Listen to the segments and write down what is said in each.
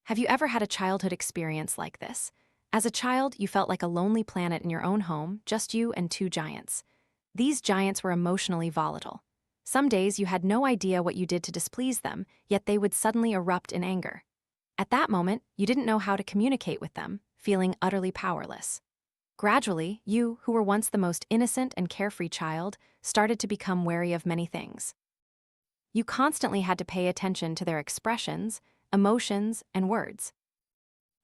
Have you ever had a childhood experience like this? As a child, you felt like a lonely planet in your own home, just you and two giants. These giants were emotionally volatile. Some days you had no idea what you did to displease them, yet they would suddenly erupt in anger. At that moment, you didn't know how to communicate with them, feeling utterly powerless. Gradually, you, who were once the most innocent and carefree child, started to become wary of many things. You constantly had to pay attention to their expressions, emotions, and words.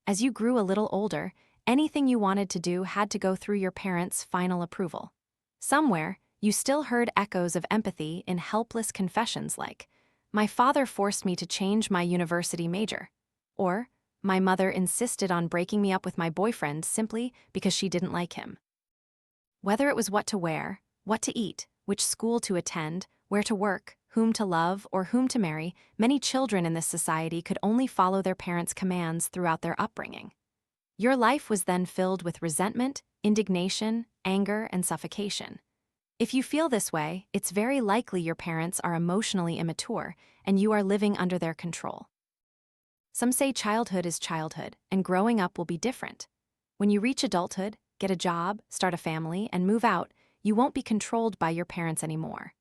As you grew a little older, anything you wanted to do had to go through your parents' final approval. Somewhere, you still heard echoes of empathy in helpless confessions like, "My father forced me to change my university major," or, "My mother insisted on breaking me up with my boyfriend simply because she didn't like him." Whether it was what to wear, what to eat, which school to attend, where to work, whom to love, or whom to marry, many children in this society could only follow their parents' commands throughout their upbringing. Your life was then filled with resentment, indignation, anger, and suffocation. If you feel this way, it's very likely your parents are emotionally immature and you are living under their control. Some say childhood is childhood, and growing up will be different. When you reach adulthood, get a job, start a family, and move out, you won't be controlled by your parents anymore.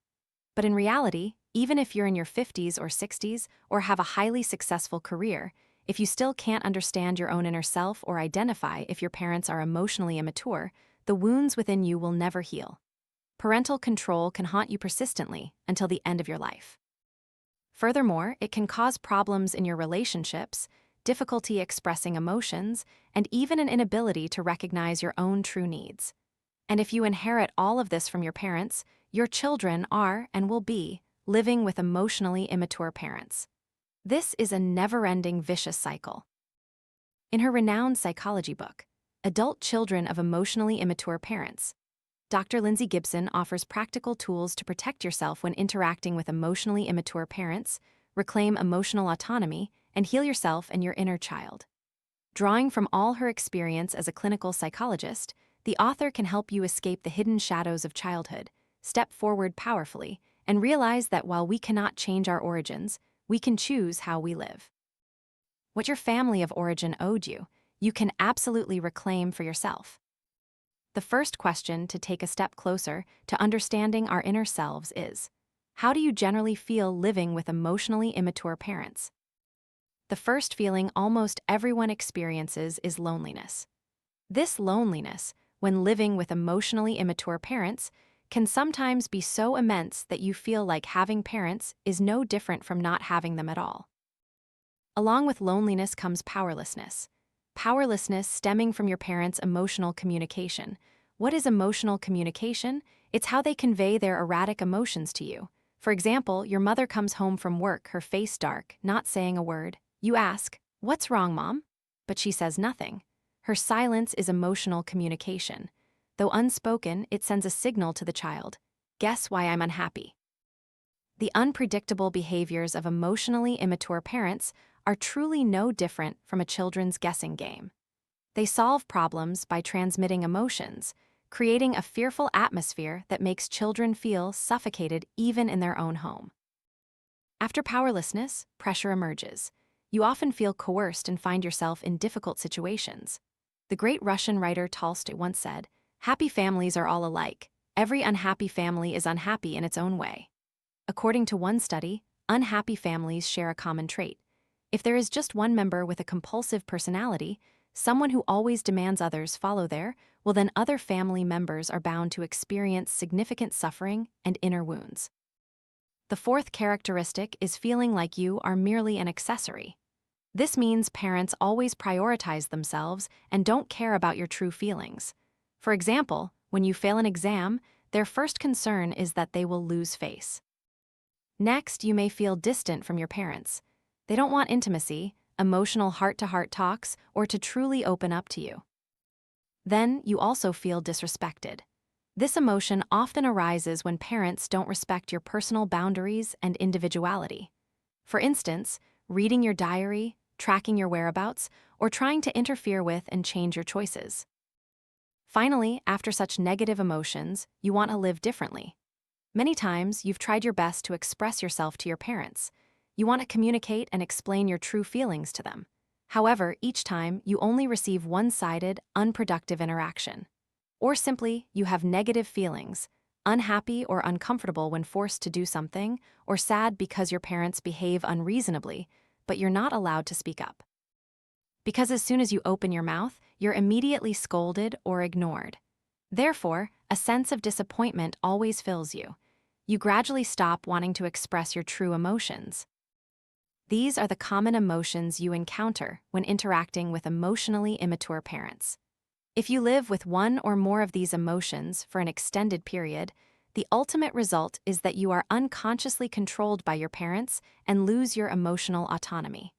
But in reality, even if you're in your 50s or 60s or have a highly successful career, if you still can't understand your own inner self or identify if your parents are emotionally immature, the wounds within you will never heal. Parental control can haunt you persistently until the end of your life. Furthermore, it can cause problems in your relationships, difficulty expressing emotions, and even an inability to recognize your own true needs. And if you inherit all of this from your parents, your children are and will be living with emotionally immature parents. This is a never-ending vicious cycle. In her renowned psychology book, Adult Children of Emotionally Immature Parents, Dr. Lindsay Gibson offers practical tools to protect yourself when interacting with emotionally immature parents, reclaim emotional autonomy, and heal yourself and your inner child. Drawing from all her experience as a clinical psychologist, the author can help you escape the hidden shadows of childhood, step forward powerfully, and realize that while we cannot change our origins, we can choose how we live. What your family of origin owed you, you can absolutely reclaim for yourself. The first question to take a step closer to understanding our inner selves is, how do you generally feel living with emotionally immature parents? The first feeling almost everyone experiences is loneliness. This loneliness, when living with emotionally immature parents, can sometimes be so immense that you feel like having parents is no different from not having them at all. Along with loneliness comes powerlessness. Powerlessness stemming from your parents' emotional communication. What is emotional communication? It's how they convey their erratic emotions to you. For example, your mother comes home from work, her face dark, not saying a word. You ask, "What's wrong, Mom?" But she says nothing. Her silence is emotional communication. Though unspoken, it sends a signal to the child. Guess why I'm unhappy? The unpredictable behaviors of emotionally immature parents are truly no different from a children's guessing game. They solve problems by transmitting emotions, creating a fearful atmosphere that makes children feel suffocated even in their own home. After powerlessness, pressure emerges. You often feel coerced and find yourself in difficult situations. The great Russian writer Tolstoy once said, "Happy families are all alike. Every unhappy family is unhappy in its own way." According to one study, unhappy families share a common trait. If there is just one member with a compulsive personality, someone who always demands others follow their, well then other family members are bound to experience significant suffering and inner wounds. The fourth characteristic is feeling like you are merely an accessory. This means parents always prioritize themselves and don't care about your true feelings. For example, when you fail an exam, their first concern is that they will lose face. Next, you may feel distant from your parents. They don't want intimacy, emotional heart-to-heart talks, or to truly open up to you. Then, you also feel disrespected. This emotion often arises when parents don't respect your personal boundaries and individuality. For instance, reading your diary, tracking your whereabouts, or trying to interfere with and change your choices. Finally, after such negative emotions, you want to live differently. Many times, you've tried your best to express yourself to your parents. You want to communicate and explain your true feelings to them. However, each time you only receive one-sided, unproductive interaction. Or simply, you have negative feelings, unhappy or uncomfortable when forced to do something, or sad because your parents behave unreasonably, but you're not allowed to speak up. Because as soon as you open your mouth, you're immediately scolded or ignored. Therefore, a sense of disappointment always fills you. You gradually stop wanting to express your true emotions. These are the common emotions you encounter when interacting with emotionally immature parents. If you live with one or more of these emotions for an extended period, the ultimate result is that you are unconsciously controlled by your parents and lose your emotional autonomy.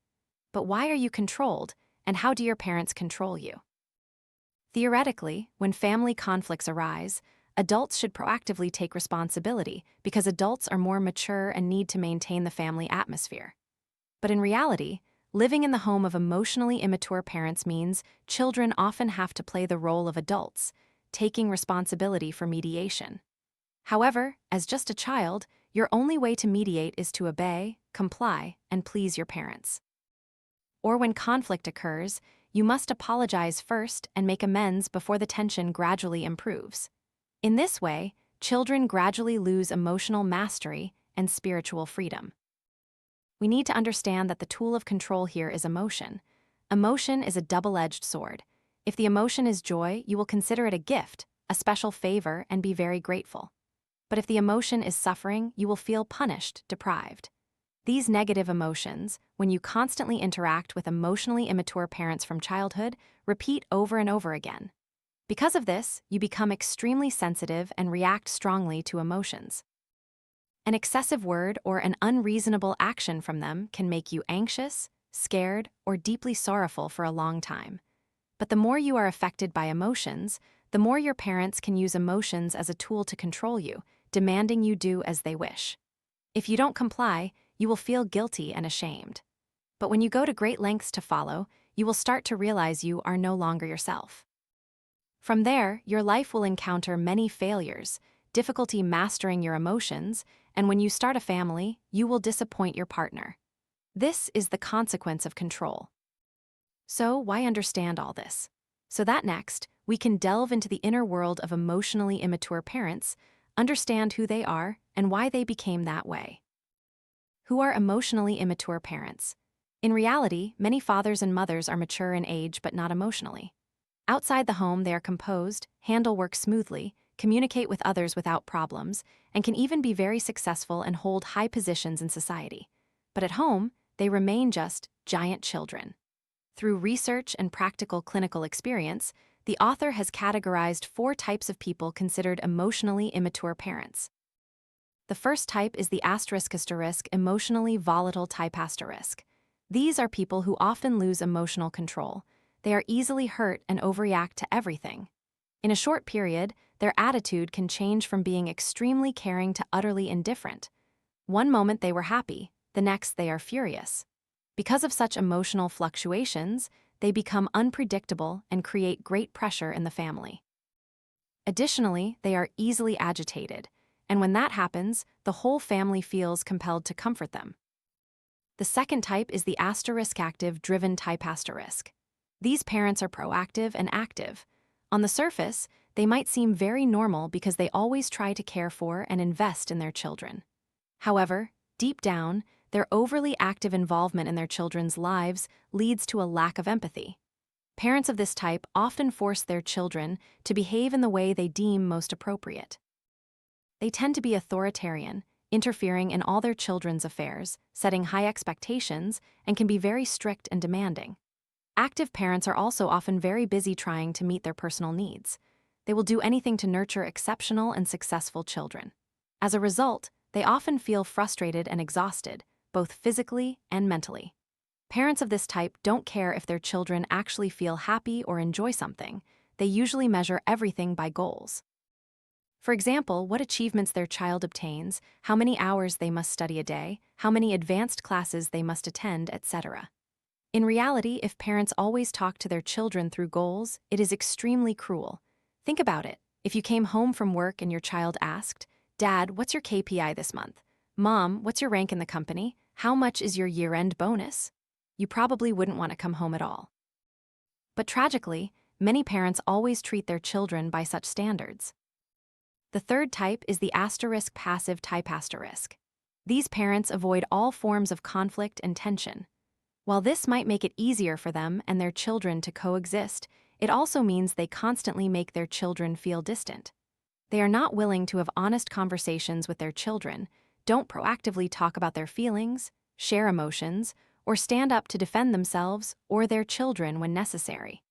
But why are you controlled, and how do your parents control you? Theoretically, when family conflicts arise, adults should proactively take responsibility because adults are more mature and need to maintain the family atmosphere. But in reality, living in the home of emotionally immature parents means children often have to play the role of adults, taking responsibility for mediation. However, as just a child, your only way to mediate is to obey, comply, and please your parents. Or when conflict occurs, you must apologize first and make amends before the tension gradually improves. In this way, children gradually lose emotional mastery and spiritual freedom. We need to understand that the tool of control here is emotion. Emotion is a double-edged sword. If the emotion is joy, you will consider it a gift, a special favor, and be very grateful. But if the emotion is suffering, you will feel punished, deprived. These negative emotions, when you constantly interact with emotionally immature parents from childhood, repeat over and over again. Because of this, you become extremely sensitive and react strongly to emotions. An excessive word or an unreasonable action from them can make you anxious, scared, or deeply sorrowful for a long time. But the more you are affected by emotions, the more your parents can use emotions as a tool to control you, demanding you do as they wish. If you don't comply, you will feel guilty and ashamed. But when you go to great lengths to follow, you will start to realize you are no longer yourself. From there, your life will encounter many failures, difficulty mastering your emotions, and when you start a family, you will disappoint your partner. This is the consequence of control. So, why understand all this? So that next, we can delve into the inner world of emotionally immature parents, understand who they are, and why they became that way. Who are emotionally immature parents? In reality, many fathers and mothers are mature in age but not emotionally. Outside the home, they are composed, handle work smoothly, communicate with others without problems, and can even be very successful and hold high positions in society. But at home, they remain just giant children. Through research and practical clinical experience, the author has categorized 4 types of people considered emotionally immature parents. The first type is the *** emotionally volatile type ***. These are people who often lose emotional control. They are easily hurt and overreact to everything. In a short period, their attitude can change from being extremely caring to utterly indifferent. One moment they were happy, the next they are furious. Because of such emotional fluctuations, they become unpredictable and create great pressure in the family. Additionally, they are easily agitated, and when that happens, the whole family feels compelled to comfort them. The second type is the **active-driven type ***. These parents are proactive and active. On the surface, they might seem very normal because they always try to care for and invest in their children. However, deep down, their overly active involvement in their children's lives leads to a lack of empathy. Parents of this type often force their children to behave in the way they deem most appropriate. They tend to be authoritarian, interfering in all their children's affairs, setting high expectations, and can be very strict and demanding. Active parents are also often very busy trying to meet their personal needs. They will do anything to nurture exceptional and successful children. As a result, they often feel frustrated and exhausted, both physically and mentally. Parents of this type don't care if their children actually feel happy or enjoy something. They usually measure everything by goals. For example, what achievements their child obtains, how many hours they must study a day, how many advanced classes they must attend, etc. In reality, if parents always talk to their children through goals, it is extremely cruel. Think about it. If you came home from work and your child asked, "Dad, what's your KPI this month? Mom, what's your rank in the company? How much is your year-end bonus?" you probably wouldn't want to come home at all. But tragically, many parents always treat their children by such standards. The third type is the asterisk passive type asterisk. These parents avoid all forms of conflict and tension. While this might make it easier for them and their children to coexist, it also means they constantly make their children feel distant. They are not willing to have honest conversations with their children, don't proactively talk about their feelings, share emotions, or stand up to defend themselves or their children when necessary.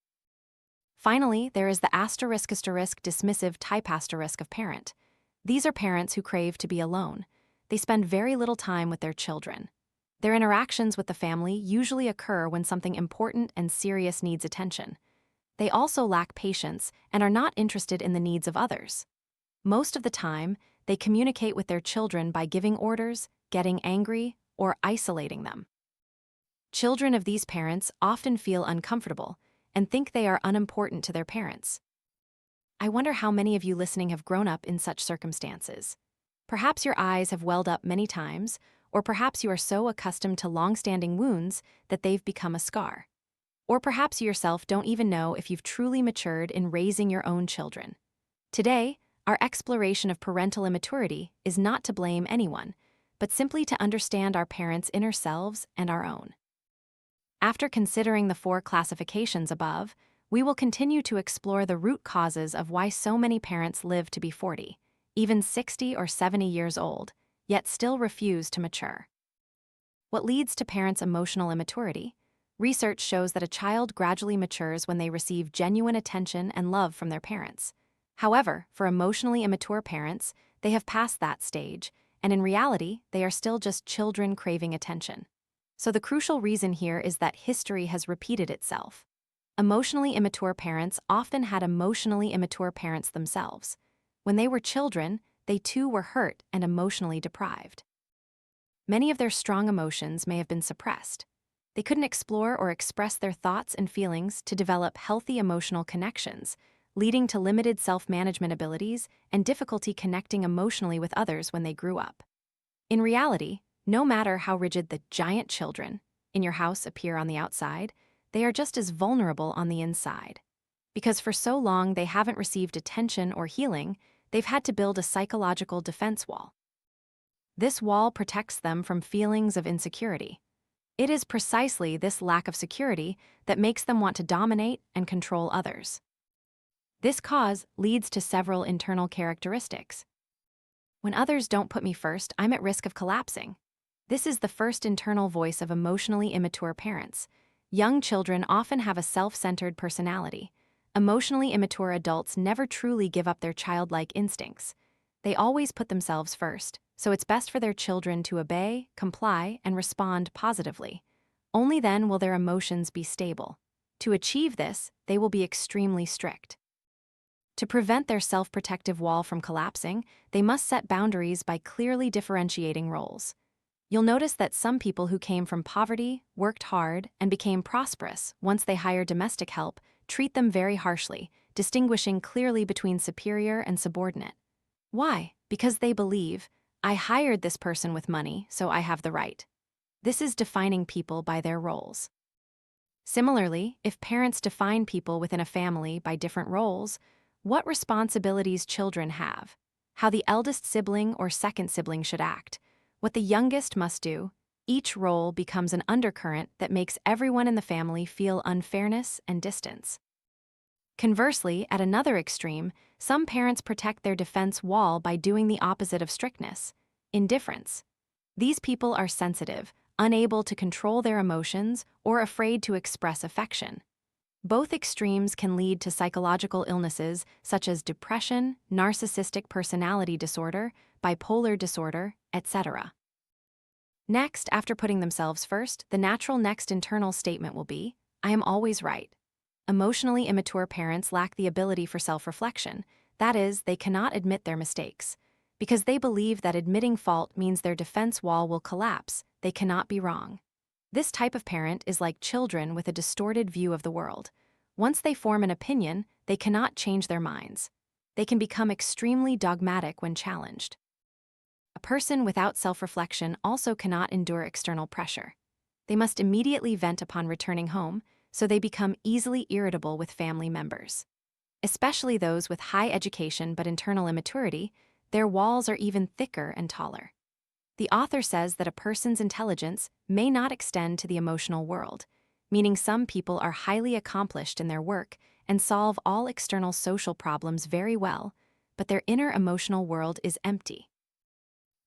Finally, there is the asterisk dismissive type asterisk of parent. These are parents who crave to be alone. They spend very little time with their children. Their interactions with the family usually occur when something important and serious needs attention. They also lack patience and are not interested in the needs of others. Most of the time, they communicate with their children by giving orders, getting angry, or isolating them. Children of these parents often feel uncomfortable and think they are unimportant to their parents. I wonder how many of you listening have grown up in such circumstances. Perhaps your eyes have welled up many times, or perhaps you are so accustomed to long-standing wounds that they've become a scar. Or perhaps you yourself don't even know if you've truly matured in raising your own children. Today, our exploration of parental immaturity is not to blame anyone, but simply to understand our parents' inner selves and our own. After considering the 4 classifications above, we will continue to explore the root causes of why so many parents live to be 40, even 60 or 70 years old, yet still refuse to mature. What leads to parents' emotional immaturity? Research shows that a child gradually matures when they receive genuine attention and love from their parents. However, for emotionally immature parents, they have passed that stage, and in reality, they are still just children craving attention. So the crucial reason here is that history has repeated itself. Emotionally immature parents often had emotionally immature parents themselves. When they were children, they too were hurt and emotionally deprived. Many of their strong emotions may have been suppressed. They couldn't explore or express their thoughts and feelings to develop healthy emotional connections, leading to limited self-management abilities and difficulty connecting emotionally with others when they grew up. In reality, no matter how rigid the giant children in your house appear on the outside, they are just as vulnerable on the inside. Because for so long they haven't received attention or healing, they've had to build a psychological defense wall. This wall protects them from feelings of insecurity. It is precisely this lack of security that makes them want to dominate and control others. This cause leads to several internal characteristics. When others don't put me first, I'm at risk of collapsing. This is the first internal voice of emotionally immature parents. Young children often have a self-centered personality. Emotionally immature adults never truly give up their childlike instincts. They always put themselves first, so it's best for their children to obey, comply, and respond positively. Only then will their emotions be stable. To achieve this, they will be extremely strict. To prevent their self-protective wall from collapsing, they must set boundaries by clearly differentiating roles. You'll notice that some people who came from poverty, worked hard, and became prosperous once they hired domestic help treat them very harshly, distinguishing clearly between superior and subordinate. Why? Because they believe, I hired this person with money, so I have the right. This is defining people by their roles. Similarly, if parents define people within a family by different roles, what responsibilities children have, how the eldest sibling or second sibling should act, what the youngest must do, each role becomes an undercurrent that makes everyone in the family feel unfairness and distance. Conversely, at another extreme, some parents protect their defense wall by doing the opposite of strictness, indifference. These people are sensitive, unable to control their emotions, or afraid to express affection. Both extremes can lead to psychological illnesses such as depression, narcissistic personality disorder, bipolar disorder, etc. Next, after putting themselves first, the natural next internal statement will be, I am always right. Emotionally immature parents lack the ability for self-reflection. That is, they cannot admit their mistakes. Because they believe that admitting fault means their defense wall will collapse, they cannot be wrong. This type of parent is like children with a distorted view of the world. Once they form an opinion, they cannot change their minds. They can become extremely dogmatic when challenged. A person without self-reflection also cannot endure external pressure. They must immediately vent upon returning home, so they become easily irritable with family members. Especially those with high education but internal immaturity, their walls are even thicker and taller. The author says that a person's intelligence may not extend to the emotional world, meaning some people are highly accomplished in their work and solve all external social problems very well, but their inner emotional world is empty.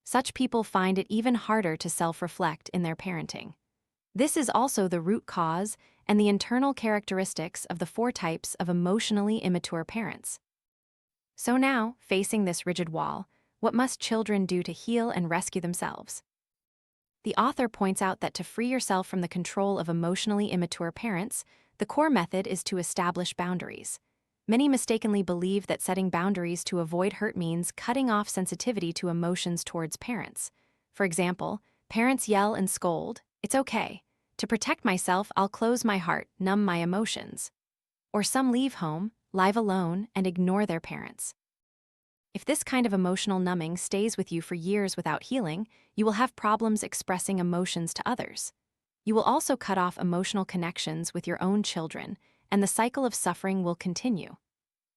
Such people find it even harder to self-reflect in their parenting. This is also the root cause and the internal characteristics of the 4 types of emotionally immature parents. So now, facing this rigid wall, what must children do to heal and rescue themselves? The author points out that to free yourself from the control of emotionally immature parents, the core method is to establish boundaries. Many mistakenly believe that setting boundaries to avoid hurt means cutting off sensitivity to emotions towards parents. For example, parents yell and scold, "It's okay. To protect myself, I'll close my heart, numb my emotions." Or some leave home, live alone, and ignore their parents. If this kind of emotional numbing stays with you for years without healing, you will have problems expressing emotions to others. You will also cut off emotional connections with your own children, and the cycle of suffering will continue.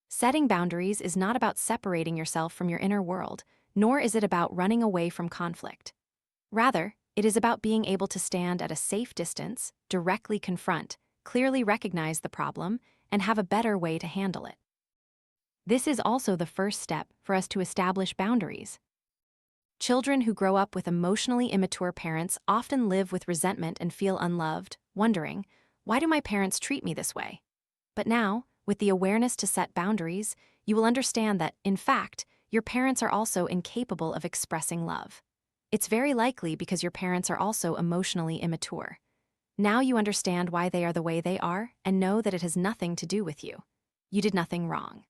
Setting boundaries is not about separating yourself from your inner world, nor is it about running away from conflict. Rather, it is about being able to stand at a safe distance, directly confront, clearly recognize the problem, and have a better way to handle it. This is also the first step for us to establish boundaries. Children who grow up with emotionally immature parents often live with resentment and feel unloved, wondering, "Why do my parents treat me this way?" But now, with the awareness to set boundaries, you will understand that, in fact, your parents are also incapable of expressing love. It's very likely because your parents are also emotionally immature. Now you understand why they are the way they are and know that it has nothing to do with you. You did nothing wrong.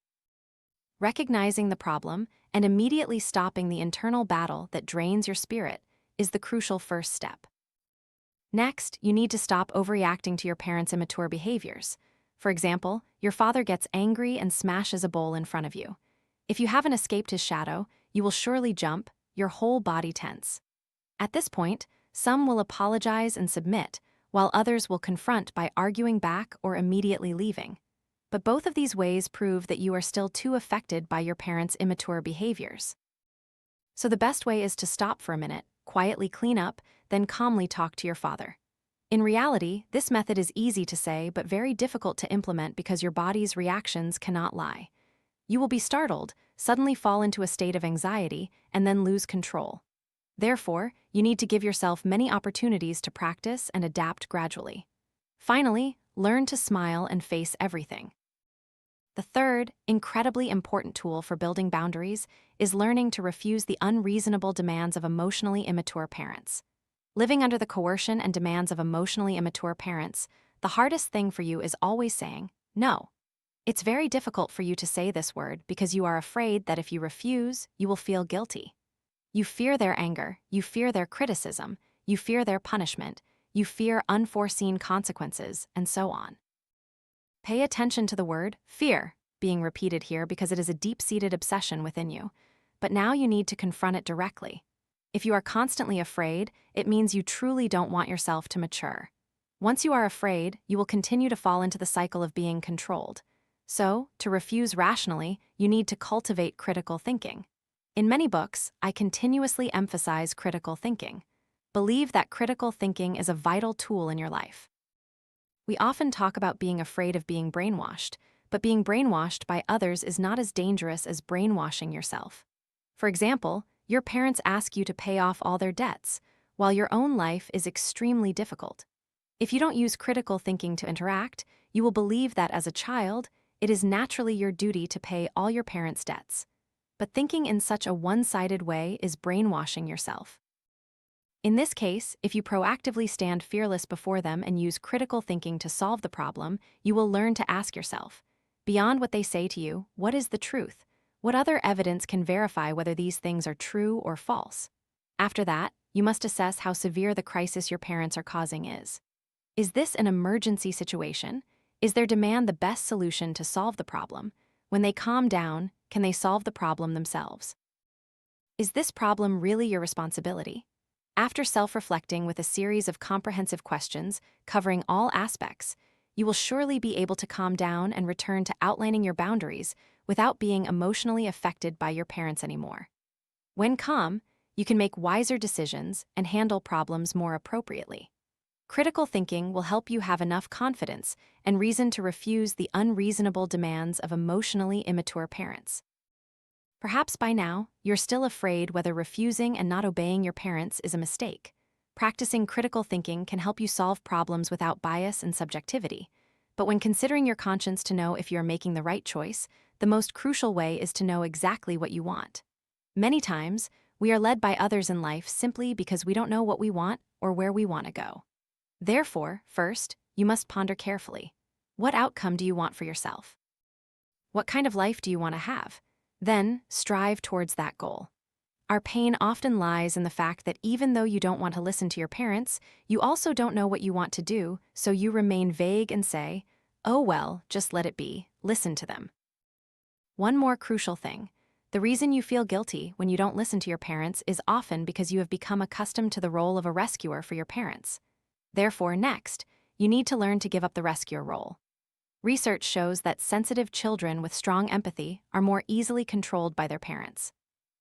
Recognizing the problem and immediately stopping the internal battle that drains your spirit is the crucial first step. Next, you need to stop overreacting to your parents' immature behaviors. For example, your father gets angry and smashes a bowl in front of you. If you haven't escaped his shadow, you will surely jump, your whole body tense. At this point, some will apologize and submit, while others will confront by arguing back or immediately leaving. But both of these ways prove that you are still too affected by your parents' immature behaviors. So the best way is to stop for a minute, quietly clean up, then calmly talk to your father. In reality, this method is easy to say but very difficult to implement because your body's reactions cannot lie. You will be startled, suddenly fall into a state of anxiety, and then lose control. Therefore, you need to give yourself many opportunities to practice and adapt gradually. Finally, learn to smile and face everything. The third, incredibly important tool for building boundaries is learning to refuse the unreasonable demands of emotionally immature parents. Living under the coercion and demands of emotionally immature parents, the hardest thing for you is always saying, no. It's very difficult for you to say this word because you are afraid that if you refuse, you will feel guilty. You fear their anger, you fear their criticism, you fear their punishment, you fear unforeseen consequences, and so on. Pay attention to the word fear being repeated here because it is a deep-seated obsession within you. But now you need to confront it directly. If you are constantly afraid, it means you truly don't want yourself to mature. Once you are afraid, you will continue to fall into the cycle of being controlled. So, to refuse rationally, you need to cultivate critical thinking. In many books, I continuously emphasize critical thinking. Believe that critical thinking is a vital tool in your life. We often talk about being afraid of being brainwashed, but being brainwashed by others is not as dangerous as brainwashing yourself. For example, your parents ask you to pay off all their debts, while your own life is extremely difficult. If you don't use critical thinking to interact, you will believe that as a child, it is naturally your duty to pay all your parents' debts. But thinking in such a one-sided way is brainwashing yourself. In this case, if you proactively stand fearless before them and use critical thinking to solve the problem, you will learn to ask yourself, beyond what they say to you, what is the truth? What other evidence can verify whether these things are true or false? After that, you must assess how severe the crisis your parents are causing is. Is this an emergency situation? Is their demand the best solution to solve the problem? When they calm down, can they solve the problem themselves? Is this problem really your responsibility? After self-reflecting with a series of comprehensive questions covering all aspects, you will surely be able to calm down and return to outlining your boundaries without being emotionally affected by your parents anymore. When calm, you can make wiser decisions and handle problems more appropriately. Critical thinking will help you have enough confidence and reason to refuse the unreasonable demands of emotionally immature parents. Perhaps by now, you're still afraid whether refusing and not obeying your parents is a mistake. Practicing critical thinking can help you solve problems without bias and subjectivity. But when considering your conscience to know if you're making the right choice, the most crucial way is to know exactly what you want. Many times, we are led by others in life simply because we don't know what we want or where we want to go. Therefore, first, you must ponder carefully. What outcome do you want for yourself? What kind of life do you want to have? Then, strive towards that goal. Our pain often lies in the fact that even though you don't want to listen to your parents, you also don't know what you want to do, so you remain vague and say, "Oh well, just let it be, listen to them." One more crucial thing. The reason you feel guilty when you don't listen to your parents is often because you have become accustomed to the role of a rescuer for your parents. Therefore, next, you need to learn to give up the rescuer role. Research shows that sensitive children with strong empathy are more easily controlled by their parents.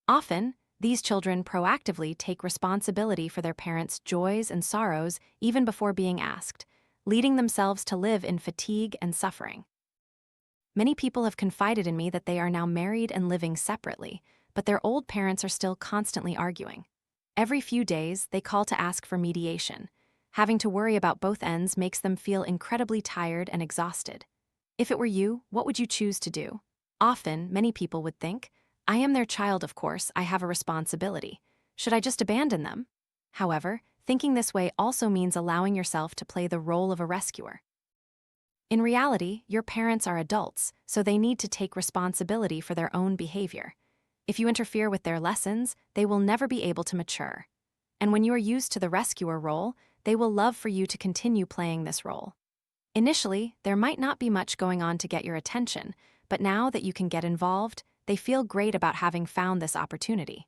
Often, these children proactively take responsibility for their parents' joys and sorrows even before being asked, leading themselves to live in fatigue and suffering. Many people have confided in me that they are now married and living separately, but their old parents are still constantly arguing. Every few days, they call to ask for mediation. Having to worry about both ends makes them feel incredibly tired and exhausted. If it were you, what would you choose to do? Often, many people would think, "I am their child, of course, I have a responsibility. Should I just abandon them?" However, thinking this way also means allowing yourself to play the role of a rescuer. In reality, your parents are adults, so they need to take responsibility for their own behavior. If you interfere with their lessons, they will never be able to mature. And when you are used to the rescuer role, they will love for you to continue playing this role. Initially, there might not be much going on to get your attention, but now that you can get involved, they feel great about having found this opportunity.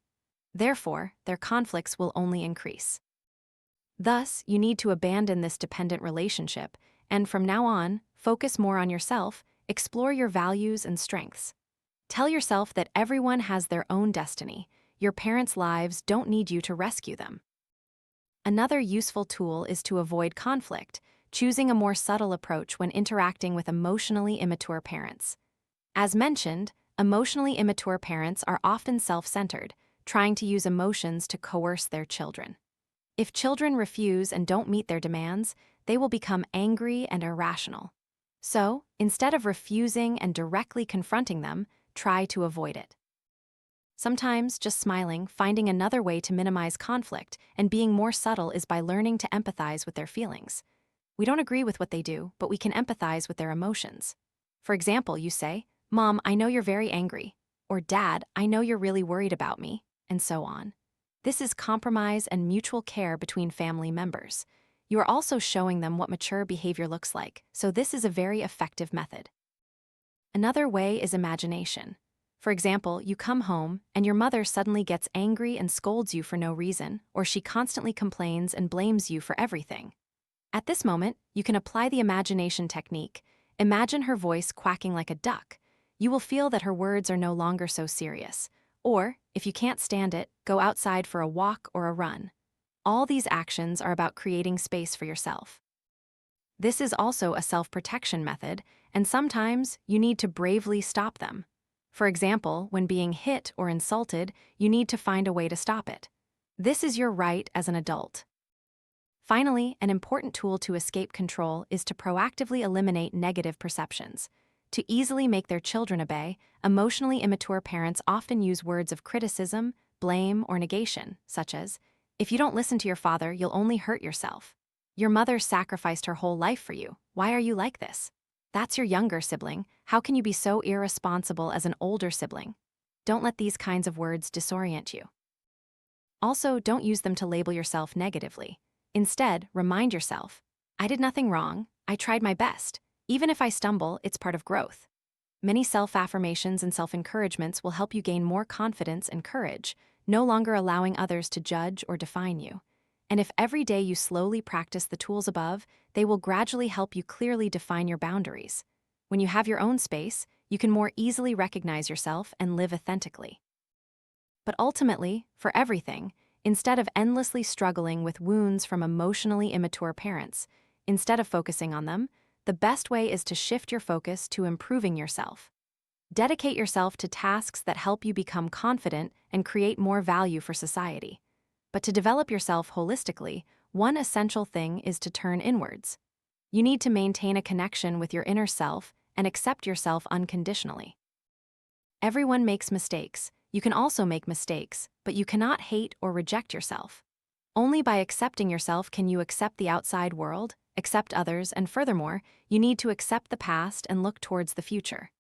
Therefore, their conflicts will only increase. Thus, you need to abandon this dependent relationship, and from now on, focus more on yourself, explore your values and strengths. Tell yourself that everyone has their own destiny. Your parents' lives don't need you to rescue them. Another useful tool is to avoid conflict, choosing a more subtle approach when interacting with emotionally immature parents. As mentioned, emotionally immature parents are often self-centered, trying to use emotions to coerce their children. If children refuse and don't meet their demands, they will become angry and irrational. So, instead of refusing and directly confronting them, try to avoid it. Sometimes, just smiling, finding another way to minimize conflict, and being more subtle is by learning to empathize with their feelings. We don't agree with what they do, but we can empathize with their emotions. For example, you say, "Mom, I know you're very angry," or "Dad, I know you're really worried about me," and so on. This is compromise and mutual care between family members. You are also showing them what mature behavior looks like, so this is a very effective method. Another way is imagination. For example, you come home and your mother suddenly gets angry and scolds you for no reason, or she constantly complains and blames you for everything. At this moment, you can apply the imagination technique. Imagine her voice quacking like a duck. You will feel that her words are no longer so serious. Or, if you can't stand it, go outside for a walk or a run. All these actions are about creating space for yourself. This is also a self-protection method, and sometimes you need to bravely stop them. For example, when being hit or insulted, you need to find a way to stop it. This is your right as an adult. Finally, an important tool to escape control is to proactively eliminate negative perceptions. To easily make their children obey, emotionally immature parents often use words of criticism, blame, or negation, such as, "If you don't listen to your father, you'll only hurt yourself." "Your mother sacrificed her whole life for you. Why are you like this?" "That's your younger sibling. How can you be so irresponsible as an older sibling?" Don't let these kinds of words disorient you. Also, don't use them to label yourself negatively. Instead, remind yourself, "I did nothing wrong. I tried my best. Even if I stumble, it's part of growth." Many self-affirmations and self-encouragements will help you gain more confidence and courage, no longer allowing others to judge or define you. And if every day you slowly practice the tools above, they will gradually help you clearly define your boundaries. When you have your own space, you can more easily recognize yourself and live authentically. But ultimately, for everything, instead of endlessly struggling with wounds from emotionally immature parents, instead of focusing on them, the best way is to shift your focus to improving yourself. Dedicate yourself to tasks that help you become confident and create more value for society. But to develop yourself holistically, one essential thing is to turn inwards. You need to maintain a connection with your inner self and accept yourself unconditionally. Everyone makes mistakes. You can also make mistakes, but you cannot hate or reject yourself. Only by accepting yourself can you accept the outside world, accept others, and furthermore, you need to accept the past and look towards the future.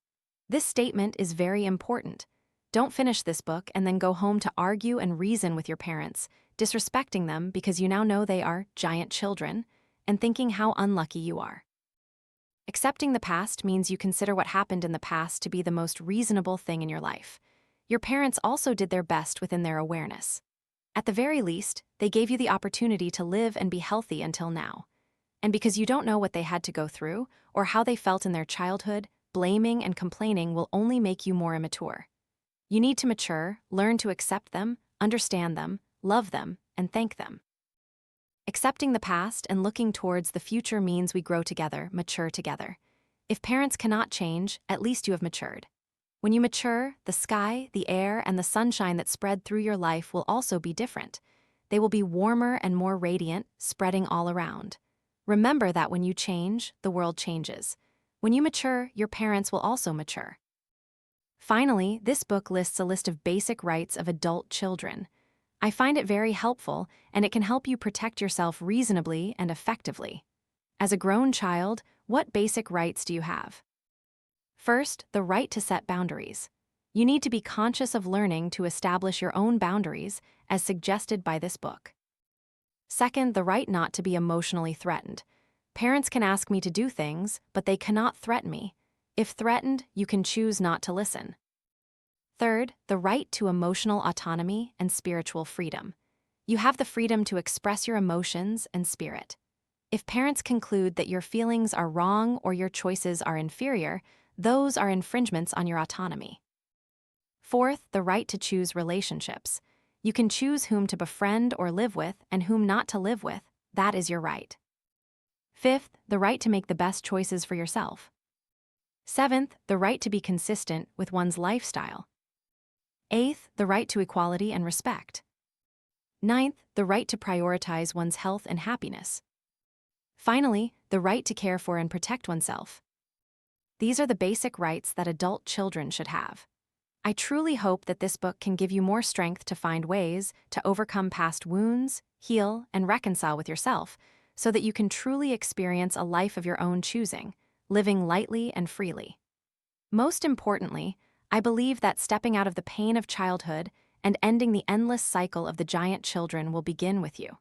This statement is very important. Don't finish this book and then go home to argue and reason with your parents, disrespecting them because you now know they are giant children, and thinking how unlucky you are. Accepting the past means you consider what happened in the past to be the most reasonable thing in your life. Your parents also did their best within their awareness. At the very least, they gave you the opportunity to live and be healthy until now. And because you don't know what they had to go through or how they felt in their childhood, blaming and complaining will only make you more immature. You need to mature, learn to accept them, understand them, love them, and thank them. Accepting the past and looking towards the future means we grow together, mature together. If parents cannot change, at least you have matured. When you mature, the sky, the air, and the sunshine that spread through your life will also be different. They will be warmer and more radiant, spreading all around. Remember that when you change, the world changes. When you mature, your parents will also mature. Finally, this book lists a list of basic rights of adult children. I find it very helpful, and it can help you protect yourself reasonably and effectively. As a grown child, what basic rights do you have? First, the right to set boundaries. You need to be conscious of learning to establish your own boundaries, as suggested by this book. Second, the right not to be emotionally threatened. Parents can ask me to do things, but they cannot threaten me. If threatened, you can choose not to listen. Third, the right to emotional autonomy and spiritual freedom. You have the freedom to express your emotions and spirit. If parents conclude that your feelings are wrong or your choices are inferior, those are infringements on your autonomy. Fourth, the right to choose relationships. You can choose whom to befriend or live with and whom not to live with. That is your right. Fifth, the right to make the best choices for yourself. Seventh, the right to be consistent with one's lifestyle. Eighth, the right to equality and respect. Ninth, the right to prioritize one's health and happiness. Finally, the right to care for and protect oneself. These are the basic rights that adult children should have. I truly hope that this book can give you more strength to find ways to overcome past wounds, heal, and reconcile with yourself, so that you can truly experience a life of your own choosing, living lightly and freely. Most importantly, I believe that stepping out of the pain of childhood and ending the endless cycle of the giant children will begin with you.